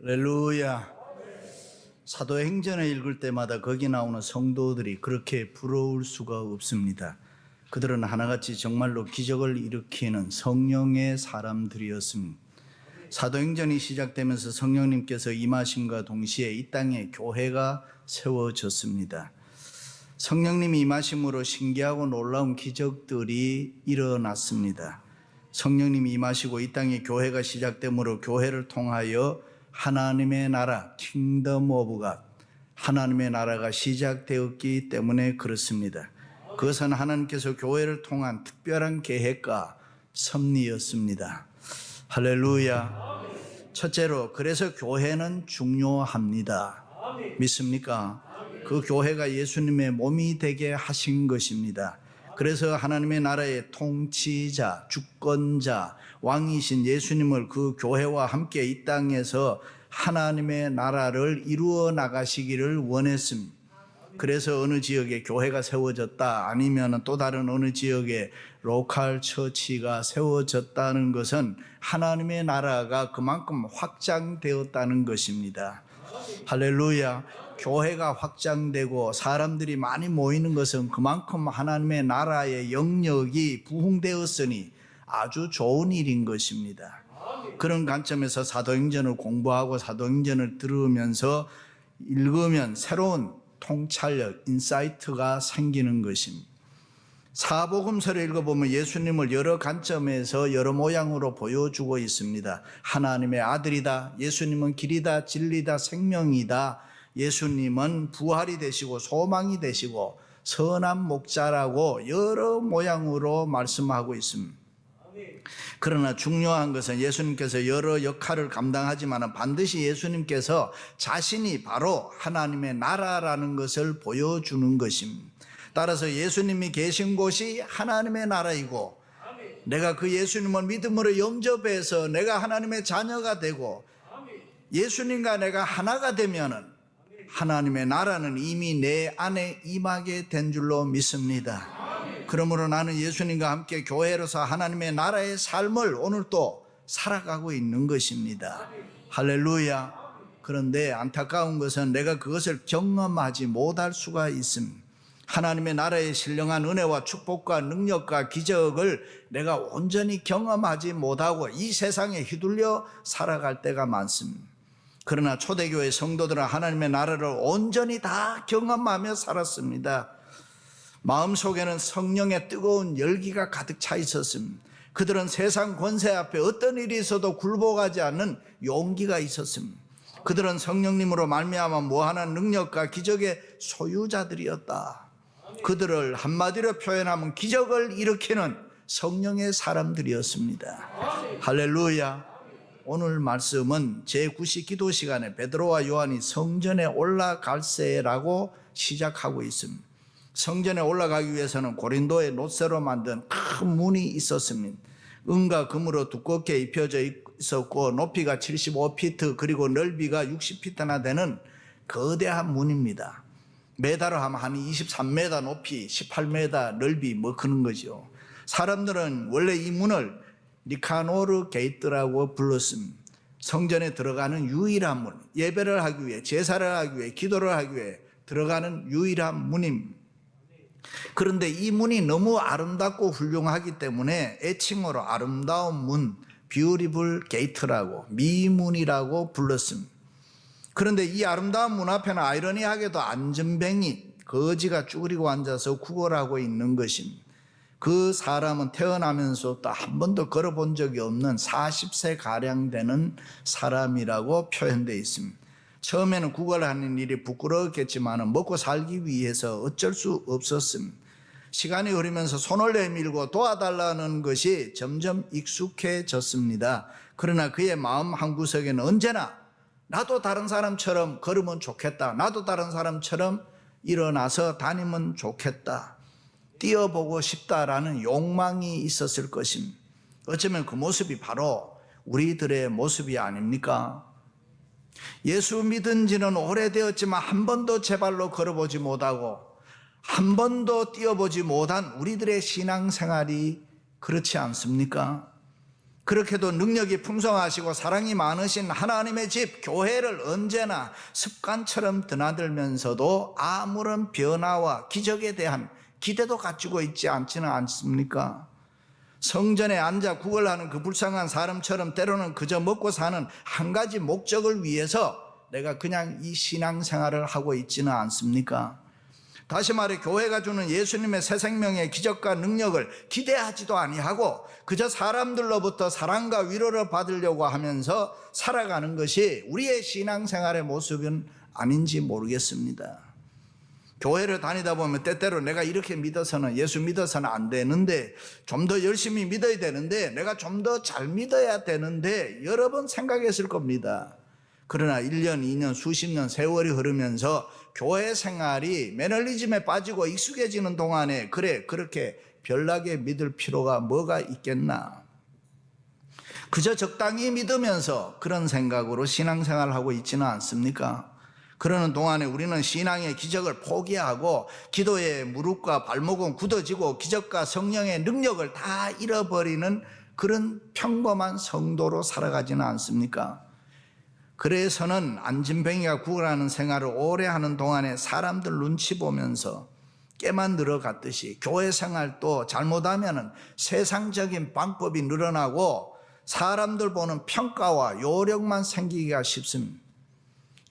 할렐루야. 사도행전을 읽을 때마다 거기 나오는 성도들이 그렇게 부러울 수가 없습니다. 그들은 하나같이 정말로 기적을 일으키는 성령의 사람들이었습니다. 사도행전이 시작되면서 성령님께서 임하심과 동시에 이 땅에 교회가 세워졌습니다. 성령님이 임하심으로 신기하고 놀라운 기적들이 일어났습니다. 성령님이 임하시고 이 땅에 교회가 시작되므로 교회를 통하여 하나님의 나라, 킹덤 오브 갓, 하나님의 나라가 시작되었기 때문에 그렇습니다. 그것은 하나님께서 교회를 통한 특별한 계획과 섭리였습니다. 할렐루야. 첫째로, 그래서 교회는 중요합니다. 믿습니까? 그 교회가 예수님의 몸이 되게 하신 것입니다. 그래서 하나님의 나라의 통치자, 주권자, 왕이신 예수님을 그 교회와 함께 이 땅에서 하나님의 나라를 이루어 나가시기를 원했습니다. 그래서 어느 지역에 교회가 세워졌다, 아니면 또 다른 어느 지역에 로컬 처치가 세워졌다는 것은 하나님의 나라가 그만큼 확장되었다는 것입니다. 할렐루야. 교회가 확장되고 사람들이 많이 모이는 것은 그만큼 하나님의 나라의 영역이 부흥되었으니 아주 좋은 일인 것입니다. 그런 관점에서 사도행전을 공부하고 사도행전을 들으면서 읽으면 새로운 통찰력, 인사이트가 생기는 것입니다. 사복음서를 읽어보면 예수님을 여러 관점에서 여러 모양으로 보여주고 있습니다. 하나님의 아들이다, 예수님은 길이다, 진리다, 생명이다, 예수님은 부활이 되시고 소망이 되시고 선한 목자라고 여러 모양으로 말씀하고 있습니다. 그러나 중요한 것은 예수님께서 여러 역할을 감당하지만 반드시 예수님께서 자신이 바로 하나님의 나라라는 것을 보여주는 것입니다. 따라서 예수님이 계신 곳이 하나님의 나라이고, 내가 그 예수님을 믿음으로 영접해서 내가 하나님의 자녀가 되고 예수님과 내가 하나가 되면은 하나님의 나라는 이미 내 안에 임하게 된 줄로 믿습니다. 그러므로 나는 예수님과 함께 교회로서 하나님의 나라의 삶을 오늘 또 살아가고 있는 것입니다. 할렐루야. 그런데 안타까운 것은 내가 그것을 경험하지 못할 수가 있습니다. 하나님의 나라의 신령한 은혜와 축복과 능력과 기적을 내가 온전히 경험하지 못하고 이 세상에 휘둘려 살아갈 때가 많습니다. 그러나 초대교회 성도들은 하나님의 나라를 온전히 다 경험하며 살았습니다. 마음속에는 성령의 뜨거운 열기가 가득 차 있었습니다. 그들은 세상 권세 앞에 어떤 일이 있어도 굴복하지 않는 용기가 있었습니다. 그들은 성령님으로 말미암아 무한한 능력과 기적의 소유자들이었다. 그들을 한마디로 표현하면 기적을 일으키는 성령의 사람들이었습니다. 할렐루야. 오늘 말씀은 제9시 기도 시간에 베드로와 요한이 성전에 올라갈세라고 시작하고 있습니다. 성전에 올라가기 위해서는 고린도의 놋새로 만든 큰 문이 있었습니다. 은과 금으로 두껍게 입혀져 있었고 높이가 75피트 그리고 넓이가 60피트나 되는 거대한 문입니다. 메다로 하면 한 23m 높이, 18m 넓이 뭐 그런 거죠. 사람들은 원래 이 문을 니카노르 게이트라고 불렀습니다. 성전에 들어가는 유일한 문, 예배를 하기 위해, 제사를 하기 위해, 기도를 하기 위해 들어가는 유일한 문입니다. 그런데 이 문이 너무 아름답고 훌륭하기 때문에 애칭으로 아름다운 문, 뷰티풀 게이트라고, 미문이라고 불렀습니다. 그런데 이 아름다운 문 앞에는 아이러니하게도 안전뱅이, 거지가 쭈그리고 앉아서 구걸하고 있는 것입니다. 그 사람은 태어나면서도 한 번도 걸어본 적이 없는 40세가량 되는 사람이라고 표현되어 있습니다. 처음에는 구걸하는 일이 부끄러웠겠지만 먹고 살기 위해서 어쩔 수 없었습니다. 시간이 흐르면서 손을 내밀고 도와달라는 것이 점점 익숙해졌습니다. 그러나 그의 마음 한구석에는 언제나 나도 다른 사람처럼 걸으면 좋겠다, 나도 다른 사람처럼 일어나서 다니면 좋겠다, 뛰어보고 싶다라는 욕망이 있었을 것입니다. 어쩌면 그 모습이 바로 우리들의 모습이 아닙니까? 예수 믿은 지는 오래되었지만 한 번도 제 발로 걸어보지 못하고 한 번도 뛰어보지 못한 우리들의 신앙생활이 그렇지 않습니까? 그렇게도 능력이 풍성하시고 사랑이 많으신 하나님의 집 교회를 언제나 습관처럼 드나들면서도 아무런 변화와 기적에 대한 기대도 가지고 있지 않지는 않습니까? 성전에 앉아 구걸하는 그 불쌍한 사람처럼 때로는 그저 먹고 사는 한 가지 목적을 위해서 내가 그냥 이 신앙생활을 하고 있지는 않습니까? 다시 말해 교회가 주는 예수님의 새 생명의 기적과 능력을 기대하지도 아니하고 그저 사람들로부터 사랑과 위로를 받으려고 하면서 살아가는 것이 우리의 신앙생활의 모습은 아닌지 모르겠습니다. 교회를 다니다 보면 때때로 내가 이렇게 믿어서는 예수 믿어서는 안 되는데 좀 더 열심히 믿어야 되는데 내가 좀 더 잘 믿어야 되는데 여러 번 생각했을 겁니다. 그러나 1년, 2년, 수십 년 세월이 흐르면서 교회 생활이 매너리즘에 빠지고 익숙해지는 동안에 그래 그렇게 별나게 믿을 필요가 뭐가 있겠나. 그저 적당히 믿으면서 그런 생각으로 신앙생활을 하고 있지는 않습니까? 그러는 동안에 우리는 신앙의 기적을 포기하고 기도의 무릎과 발목은 굳어지고 기적과 성령의 능력을 다 잃어버리는 그런 평범한 성도로 살아가지는 않습니까? 그래서는 안진뱅이가 구걸하는 생활을 오래 하는 동안에 사람들 눈치 보면서 깨만 늘어갔듯이 교회 생활도 잘못하면 세상적인 방법이 늘어나고 사람들 보는 평가와 요령만 생기기가 쉽습니다.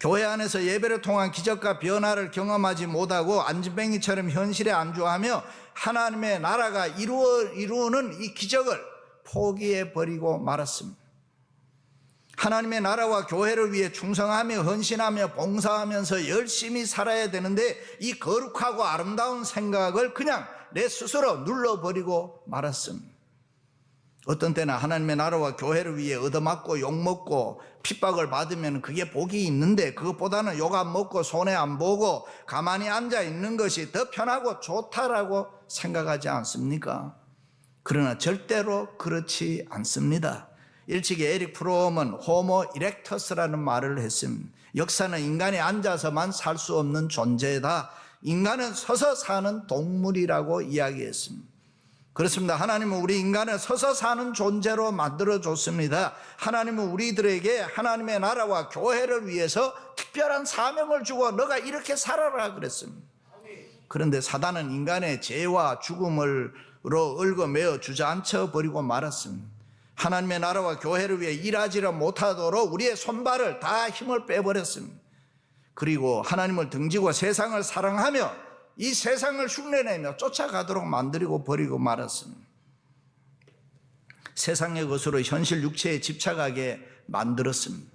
교회 안에서 예배를 통한 기적과 변화를 경험하지 못하고 안진뱅이처럼 현실에 안주하며 하나님의 나라가 이루는 이 기적을 포기해버리고 말았습니다. 하나님의 나라와 교회를 위해 충성하며 헌신하며 봉사하면서 열심히 살아야 되는데 이 거룩하고 아름다운 생각을 그냥 내 스스로 눌러버리고 말았습니다. 어떤 때는 하나님의 나라와 교회를 위해 얻어맞고 욕먹고 핍박을 받으면 그게 복이 있는데 그것보다는 욕 안 먹고 손해 안 보고 가만히 앉아 있는 것이 더 편하고 좋다라고 생각하지 않습니까? 그러나 절대로 그렇지 않습니다. 일찍이 에릭 프롬은 호모 이렉터스라는 말을 했습니다. 역사는 인간이 앉아서만 살 수 없는 존재다. 인간은 서서 사는 동물이라고 이야기했습니다. 그렇습니다. 하나님은 우리 인간을 서서 사는 존재로 만들어줬습니다. 하나님은 우리들에게 하나님의 나라와 교회를 위해서 특별한 사명을 주고 너가 이렇게 살아라 그랬습니다. 그런데 사단은 인간의 죄와 죽음으로 얽어매어 주저앉혀 버리고 말았습니다. 하나님의 나라와 교회를 위해 일하지를 못하도록 우리의 손발을 다 힘을 빼버렸습니다. 그리고 하나님을 등지고 세상을 사랑하며 이 세상을 흉내내며 쫓아가도록 만들고 버리고 말았습니다. 세상의 것으로 현실 육체에 집착하게 만들었습니다.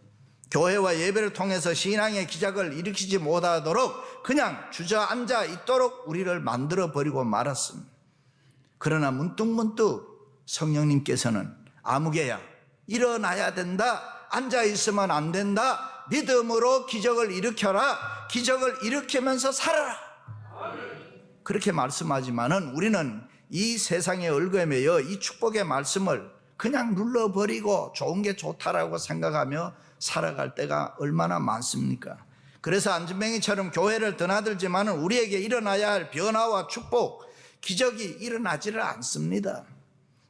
교회와 예배를 통해서 신앙의 기적을 일으키지 못하도록 그냥 주저앉아 있도록 우리를 만들어 버리고 말았습니다. 그러나 문득문득 성령님께서는 아무개야 일어나야 된다, 앉아 있으면 안 된다, 믿음으로 기적을 일으켜라, 기적을 일으키면서 살아라, 그렇게 말씀하지만은 우리는 이 세상에 얽어매여 이 축복의 말씀을 그냥 눌러버리고 좋은 게 좋다라고 생각하며 살아갈 때가 얼마나 많습니까? 그래서 안진뱅이처럼 교회를 드나들지만은 우리에게 일어나야 할 변화와 축복, 기적이 일어나지를 않습니다.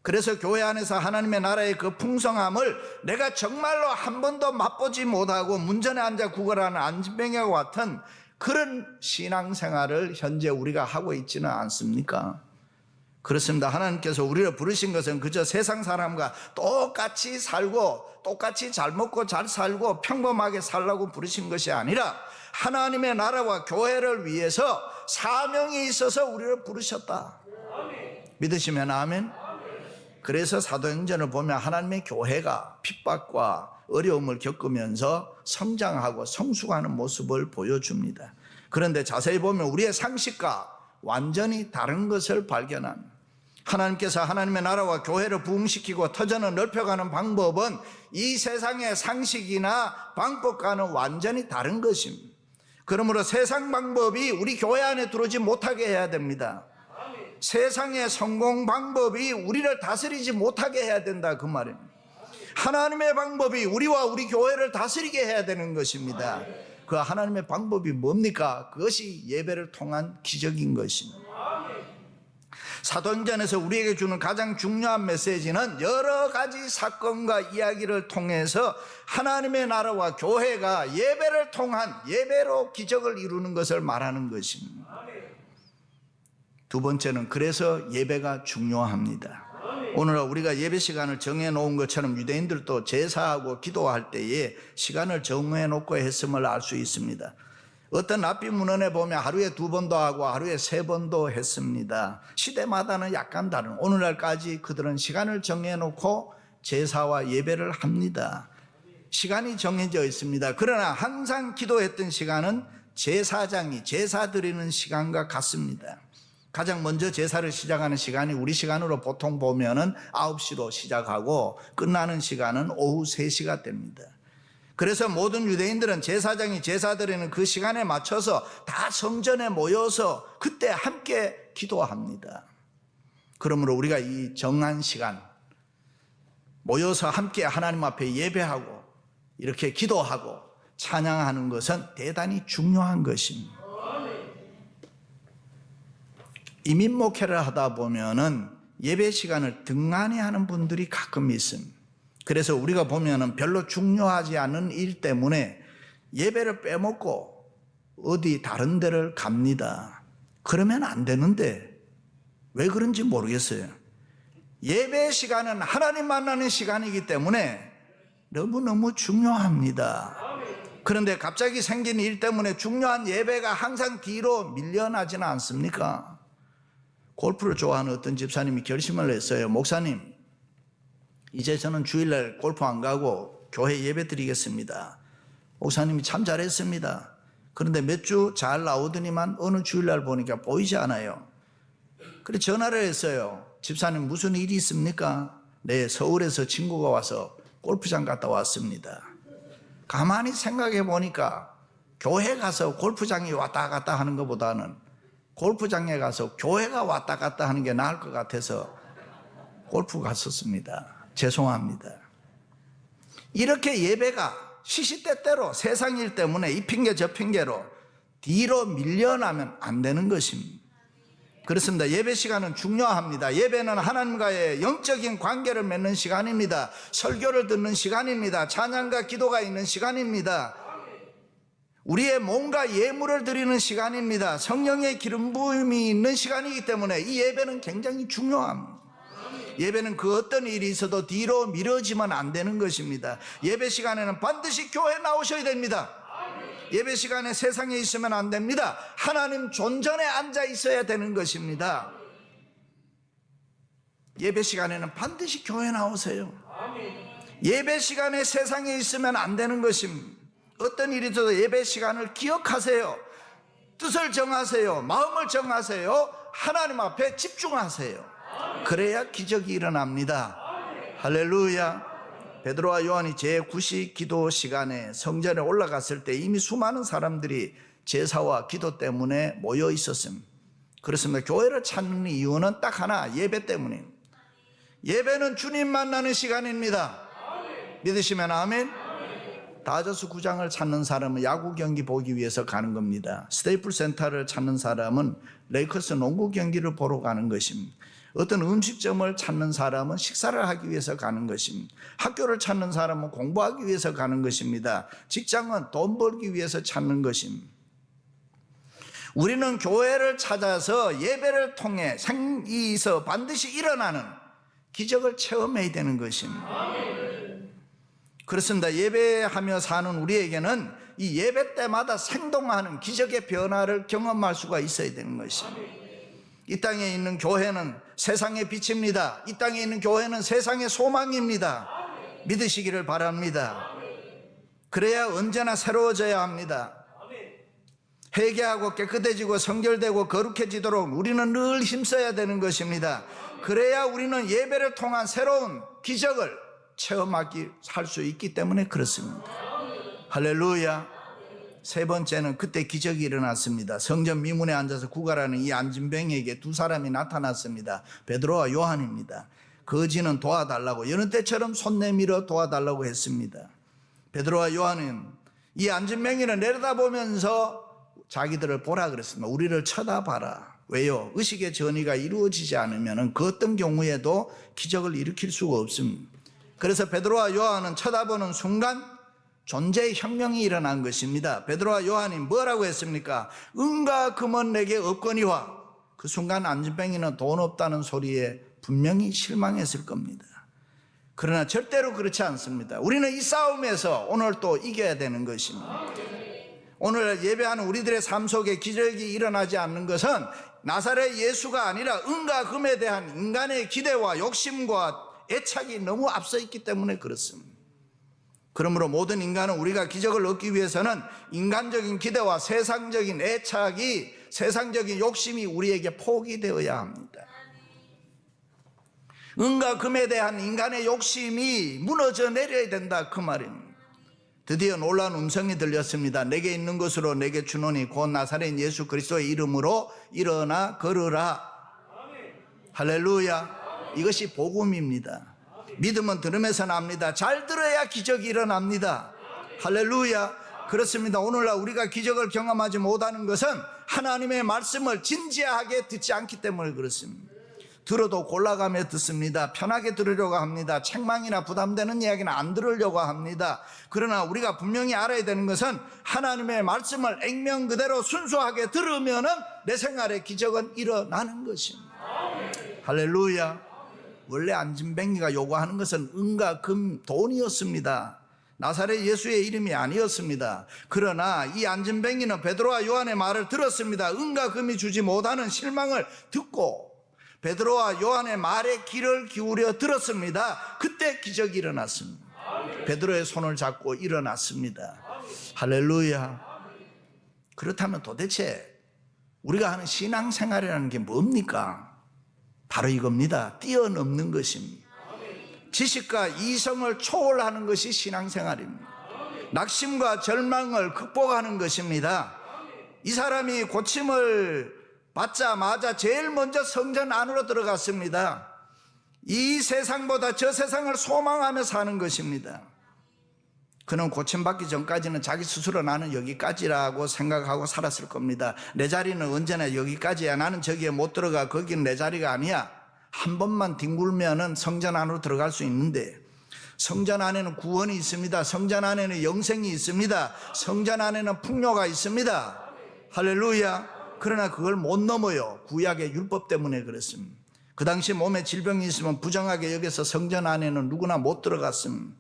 그래서 교회 안에서 하나님의 나라의 그 풍성함을 내가 정말로 한 번도 맛보지 못하고 문전에 앉아 구걸하는 안진뱅이와 같은 그런 신앙생활을 현재 우리가 하고 있지는 않습니까? 그렇습니다. 하나님께서 우리를 부르신 것은 그저 세상 사람과 똑같이 살고 똑같이 잘 먹고 잘 살고 평범하게 살라고 부르신 것이 아니라 하나님의 나라와 교회를 위해서 사명이 있어서 우리를 부르셨다. 믿으시면 아멘. 그래서 사도행전을 보면 하나님의 교회가 핍박과 어려움을 겪으면서 성장하고 성숙하는 모습을 보여줍니다. 그런데 자세히 보면 우리의 상식과 완전히 다른 것을 발견합니다. 하나님께서 하나님의 나라와 교회를 부흥시키고 터전을 넓혀가는 방법은 이 세상의 상식이나 방법과는 완전히 다른 것입니다. 그러므로 세상 방법이 우리 교회 안에 들어오지 못하게 해야 됩니다. 세상의 성공 방법이 우리를 다스리지 못하게 해야 된다 그 말입니다. 하나님의 방법이 우리와 우리 교회를 다스리게 해야 되는 것입니다. 그 하나님의 방법이 뭡니까? 그것이 예배를 통한 기적인 것입니다. 사도행전에서 우리에게 주는 가장 중요한 메시지는 여러 가지 사건과 이야기를 통해서 하나님의 나라와 교회가 예배를 통한 예배로 기적을 이루는 것을 말하는 것입니다. 두 번째는 그래서 예배가 중요합니다. 오늘 우리가 예배 시간을 정해놓은 것처럼 유대인들도 제사하고 기도할 때에 시간을 정해놓고 했음을 알 수 있습니다. 어떤 랍비 문헌에 보면 하루에 2번도 하고 하루에 3번도 했습니다. 시대마다는 약간 다른, 오늘날까지 그들은 시간을 정해놓고 제사와 예배를 합니다. 시간이 정해져 있습니다. 그러나 항상 기도했던 시간은 제사장이 제사 드리는 시간과 같습니다. 가장 먼저 제사를 시작하는 시간이 우리 시간으로 보통 보면은 9시로 시작하고 끝나는 시간은 오후 3시가 됩니다. 그래서 모든 유대인들은 제사장이 제사 드리는 그 시간에 맞춰서 다 성전에 모여서 그때 함께 기도합니다. 그러므로 우리가 이 정한 시간 모여서 함께 하나님 앞에 예배하고 이렇게 기도하고 찬양하는 것은 대단히 중요한 것입니다. 이민 목회를 하다 보면은 예배 시간을 등한히 하는 분들이 가끔 있습니다. 그래서 우리가 보면은 별로 중요하지 않은 일 때문에 예배를 빼먹고 어디 다른 데를 갑니다. 그러면 안 되는데 왜 그런지 모르겠어요. 예배 시간은 하나님 만나는 시간이기 때문에 너무너무 중요합니다. 그런데 갑자기 생긴 일 때문에 중요한 예배가 항상 뒤로 밀려나지는 않습니까? 골프를 좋아하는 어떤 집사님이 결심을 했어요. 목사님, 이제 저는 주일날 골프 안 가고 교회 예배 드리겠습니다. 목사님이 참 잘했습니다. 그런데 몇 주 잘 나오더니만 어느 주일날 보니까 보이지 않아요. 그래서 전화를 했어요. 집사님 무슨 일이 있습니까? 네, 서울에서 친구가 와서 골프장 갔다 왔습니다. 가만히 생각해 보니까 교회 가서 골프장이 왔다 갔다 하는 것보다는 골프장에 가서 교회가 왔다 갔다 하는 게 나을 것 같아서 골프 갔었습니다. 죄송합니다. 이렇게 예배가 시시때때로 세상 일 때문에 이 핑계 저 핑계로 뒤로 밀려나면 안 되는 것입니다. 그렇습니다. 예배 시간은 중요합니다. 예배는 하나님과의 영적인 관계를 맺는 시간입니다. 설교를 듣는 시간입니다. 찬양과 기도가 있는 시간입니다. 우리의 몸과 예물을 드리는 시간입니다. 성령의 기름 부음이 있는 시간이기 때문에 이 예배는 굉장히 중요합니다. 예배는 그 어떤 일이 있어도 뒤로 미뤄지면 안 되는 것입니다. 예배 시간에는 반드시 교회에 나오셔야 됩니다. 예배 시간에 세상에 있으면 안 됩니다. 하나님 존전에 앉아 있어야 되는 것입니다. 예배 시간에는 반드시 교회에 나오세요. 예배 시간에 세상에 있으면 안 되는 것입니다. 어떤 일이 있어도 예배 시간을 기억하세요. 뜻을 정하세요. 마음을 정하세요. 하나님 앞에 집중하세요. 그래야 기적이 일어납니다. 할렐루야. 베드로와 요한이 제9시 기도 시간에 성전에 올라갔을 때 이미 수많은 사람들이 제사와 기도 때문에 모여 있었습니다. 그렇습니다. 교회를 찾는 이유는 딱 하나, 예배 때문입니다. 예배는 주님 만나는 시간입니다. 믿으시면 아멘. 다저스 구장을 찾는 사람은 야구 경기 보기 위해서 가는 겁니다. 스테이플 센터를 찾는 사람은 레이커스 농구 경기를 보러 가는 것입니다. 어떤 음식점을 찾는 사람은 식사를 하기 위해서 가는 것입니다. 학교를 찾는 사람은 공부하기 위해서 가는 것입니다. 직장은 돈 벌기 위해서 찾는 것입니다. 우리는 교회를 찾아서 예배를 통해 생에서 반드시 일어나는 기적을 체험해야 되는 것입니다. 그렇습니다. 예배하며 사는 우리에게는 이 예배 때마다 생동하는 기적의 변화를 경험할 수가 있어야 되는 것입니다. 이 땅에 있는 교회는 세상의 빛입니다. 이 땅에 있는 교회는 세상의 소망입니다. 믿으시기를 바랍니다. 그래야 언제나 새로워져야 합니다. 회개하고 깨끗해지고 성결되고 거룩해지도록 우리는 늘 힘써야 되는 것입니다. 그래야 우리는 예배를 통한 새로운 기적을 체험하기 할 수 있기 때문에 그렇습니다. 할렐루야. 세 번째는 그때 기적이 일어났습니다. 성전 미문에 앉아서 구걸하는 이 안진뱅에게 두 사람이 나타났습니다. 베드로와 요한입니다. 거지는 도와달라고 여느 때처럼 손 내밀어 도와달라고 했습니다. 베드로와 요한은 이 안진뱅이를 내려다보면서 자기들을 보라 그랬습니다. 우리를 쳐다봐라. 왜요? 의식의 전이가 이루어지지 않으면 그 어떤 경우에도 기적을 일으킬 수가 없습니다. 그래서 베드로와 요한은 쳐다보는 순간 존재의 혁명이 일어난 것입니다. 베드로와 요한이 뭐라고 했습니까? 은과 금은 내게 없거니와. 그 순간 안진뱅이는 돈 없다는 소리에 분명히 실망했을 겁니다. 그러나 절대로 그렇지 않습니다. 우리는 이 싸움에서 오늘 또 이겨야 되는 것입니다. 오늘 예배하는 우리들의 삶 속에 기적이 일어나지 않는 것은 나사렛 예수가 아니라 은과 금에 대한 인간의 기대와 욕심과 애착이 너무 앞서 있기 때문에 그렇습니다. 그러므로 모든 인간은 우리가 기적을 얻기 위해서는 인간적인 기대와 세상적인 애착이, 세상적인 욕심이 우리에게 포기되어야 합니다. 은과 금에 대한 인간의 욕심이 무너져 내려야 된다, 그 말입니다. 드디어 놀라운 음성이 들렸습니다. 내게 있는 것으로 내게 주노니 곧 나사렛 예수 그리스도의 이름으로 일어나 걸으라. 할렐루야. 이것이 복음입니다. 믿음은 들음에서 납니다. 잘 들어야 기적이 일어납니다. 할렐루야. 그렇습니다. 오늘날 우리가 기적을 경험하지 못하는 것은 하나님의 말씀을 진지하게 듣지 않기 때문에 그렇습니다. 들어도 골라가며 듣습니다. 편하게 들으려고 합니다. 책망이나 부담되는 이야기는 안 들으려고 합니다. 그러나 우리가 분명히 알아야 되는 것은 하나님의 말씀을 액면 그대로 순수하게 들으면은 내 생활에 기적은 일어나는 것입니다. 할렐루야. 원래 안진뱅이가 요구하는 것은 은과 금, 돈이었습니다. 나사렛 예수의 이름이 아니었습니다. 그러나 이 안진뱅이는 베드로와 요한의 말을 들었습니다. 은과 금이 주지 못하는 실망을 듣고 베드로와 요한의 말에 귀를 기울여 들었습니다. 그때 기적이 일어났습니다. 베드로의 손을 잡고 일어났습니다. 할렐루야. 그렇다면 도대체 우리가 하는 신앙생활이라는 게 뭡니까? 바로 이겁니다. 뛰어넘는 것입니다. 지식과 이성을 초월하는 것이 신앙생활입니다. 낙심과 절망을 극복하는 것입니다. 이 사람이 고침을 받자마자 제일 먼저 성전 안으로 들어갔습니다. 이 세상보다 저 세상을 소망하며 사는 것입니다. 그는 고침받기 전까지는 자기 스스로 나는 여기까지라고 생각하고 살았을 겁니다. 내 자리는 언제나 여기까지야. 나는 저기에 못 들어가. 거기는 내 자리가 아니야. 한 번만 뒹굴면은 성전 안으로 들어갈 수 있는데, 성전 안에는 구원이 있습니다. 성전 안에는 영생이 있습니다. 성전 안에는 풍요가 있습니다. 할렐루야. 그러나 그걸 못 넘어요. 구약의 율법 때문에 그렇습니다. 그 당시 몸에 질병이 있으면 부정하게 여겨서 성전 안에는 누구나 못 들어갔습니다.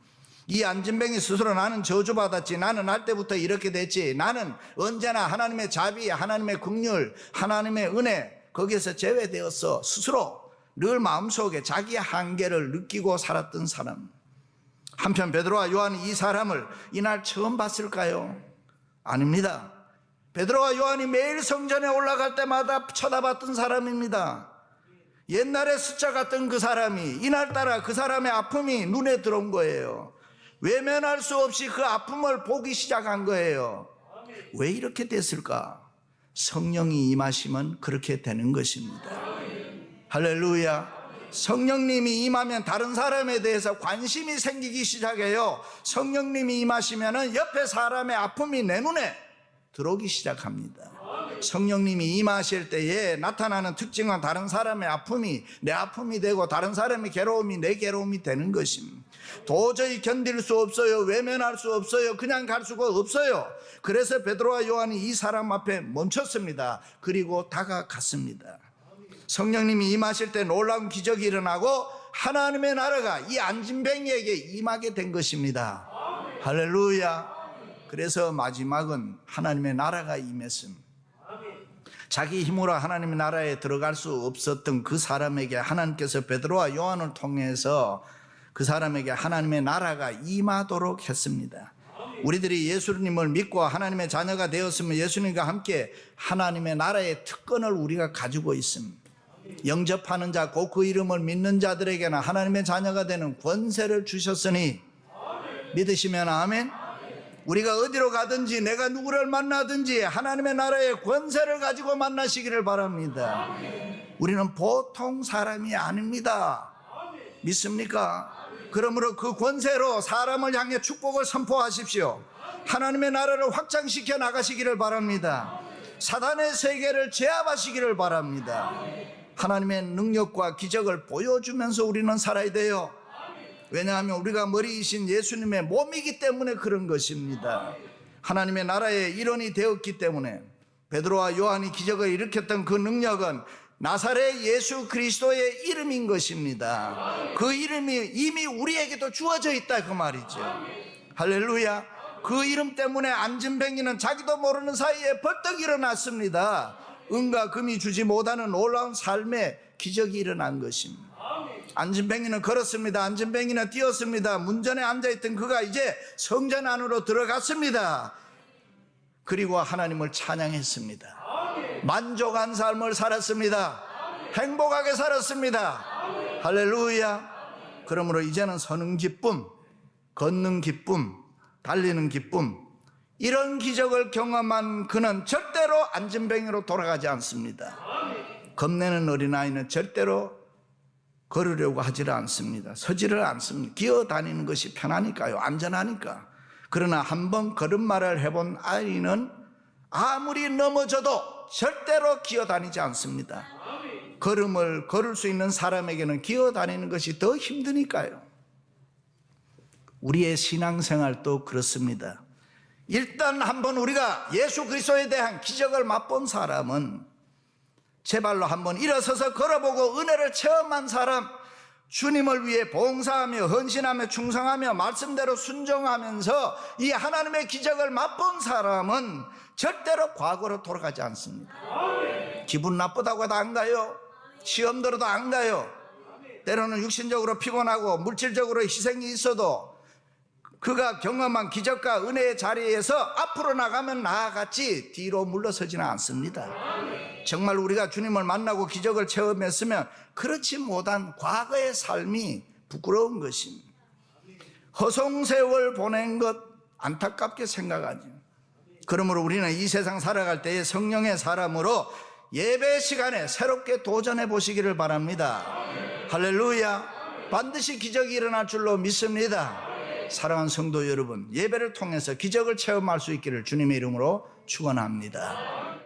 이 안진뱅이 스스로 나는 저주받았지, 나는 날 때부터 이렇게 됐지, 나는 언제나 하나님의 자비, 하나님의 긍휼, 하나님의 은혜 거기에서 제외되었어. 스스로 늘 마음속에 자기의 한계를 느끼고 살았던 사람. 한편 베드로와 요한이 이 사람을 이날 처음 봤을까요? 아닙니다. 베드로와 요한이 매일 성전에 올라갈 때마다 쳐다봤던 사람입니다. 옛날에 숫자 같던 그 사람이 이날따라 그 사람의 아픔이 눈에 들어온 거예요. 외면할 수 없이 그 아픔을 보기 시작한 거예요. 왜 이렇게 됐을까? 성령이 임하시면 그렇게 되는 것입니다. 할렐루야. 성령님이 임하면 다른 사람에 대해서 관심이 생기기 시작해요. 성령님이 임하시면 옆에 사람의 아픔이 내 눈에 들어오기 시작합니다. 성령님이 임하실 때에 나타나는 특징은 다른 사람의 아픔이 내 아픔이 되고 다른 사람의 괴로움이 내 괴로움이 되는 것입니다. 도저히 견딜 수 없어요. 외면할 수 없어요. 그냥 갈 수가 없어요. 그래서 베드로와 요한이 이 사람 앞에 멈췄습니다. 그리고 다가갔습니다. 성령님이 임하실 때 놀라운 기적이 일어나고 하나님의 나라가 이 안진뱅이에게 임하게 된 것입니다. 할렐루야. 그래서 마지막은 하나님의 나라가 임했습니다. 자기 힘으로 하나님의 나라에 들어갈 수 없었던 그 사람에게 하나님께서 베드로와 요한을 통해서 그 사람에게 하나님의 나라가 임하도록 했습니다. 우리들이 예수님을 믿고 하나님의 자녀가 되었으면 예수님과 함께 하나님의 나라의 특권을 우리가 가지고 있습니다. 영접하는 자, 곧 그 이름을 믿는 자들에게는 하나님의 자녀가 되는 권세를 주셨으니 믿으시면 아멘. 우리가 어디로 가든지 내가 누구를 만나든지 하나님의 나라의 권세를 가지고 만나시기를 바랍니다. 우리는 보통 사람이 아닙니다. 믿습니까? 그러므로 그 권세로 사람을 향해 축복을 선포하십시오. 하나님의 나라를 확장시켜 나가시기를 바랍니다. 사단의 세계를 제압하시기를 바랍니다. 하나님의 능력과 기적을 보여주면서 우리는 살아야 돼요. 왜냐하면 우리가 머리이신 예수님의 몸이기 때문에 그런 것입니다. 하나님의 나라의 일원이 되었기 때문에 베드로와 요한이 기적을 일으켰던 그 능력은 나사렛 예수 그리스도의 이름인 것입니다. 그 이름이 이미 우리에게도 주어져 있다 그 말이죠. 할렐루야. 그 이름 때문에 안진뱅이는 자기도 모르는 사이에 벌떡 일어났습니다. 은과 금이 주지 못하는 놀라운 삶의 기적이 일어난 것입니다. 안진뱅이는 걸었습니다. 안진뱅이는 뛰었습니다. 문전에 앉아있던 그가 이제 성전 안으로 들어갔습니다. 그리고 하나님을 찬양했습니다. 만족한 삶을 살았습니다. 행복하게 살았습니다. 할렐루야. 그러므로 이제는 서는 기쁨, 걷는 기쁨, 달리는 기쁨, 이런 기적을 경험한 그는 절대로 안진뱅이로 돌아가지 않습니다. 겁내는 어린아이는 절대로 걸으려고 하지를 않습니다. 서지를 않습니다. 기어다니는 것이 편하니까요. 안전하니까. 그러나 한번 걸음마를 해본 아이는 아무리 넘어져도 절대로 기어다니지 않습니다. 걸음을 걸을 수 있는 사람에게는 기어다니는 것이 더 힘드니까요. 우리의 신앙생활도 그렇습니다. 일단 한번 우리가 예수 그리스도에 대한 기적을 맛본 사람은 제발로 한번 일어서서 걸어보고 은혜를 체험한 사람, 주님을 위해 봉사하며 헌신하며 충성하며 말씀대로 순종하면서 이 하나님의 기적을 맛본 사람은 절대로 과거로 돌아가지 않습니다. 기분 나쁘다고 해도 안 가요. 시험 들어도 안 가요. 때로는 육신적으로 피곤하고 물질적으로 희생이 있어도 그가 경험한 기적과 은혜의 자리에서 앞으로 나가면 나아갔지 뒤로 물러서지는 않습니다. 정말 우리가 주님을 만나고 기적을 체험했으면 그렇지 못한 과거의 삶이 부끄러운 것입니다. 허송세월 보낸 것 안타깝게 생각하죠. 그러므로 우리는 이 세상 살아갈 때에 성령의 사람으로 예배 시간에 새롭게 도전해 보시기를 바랍니다. 할렐루야. 반드시 기적이 일어날 줄로 믿습니다. 사랑하는 성도 여러분, 예배를 통해서 기적을 체험할 수 있기를 주님의 이름으로 축원합니다.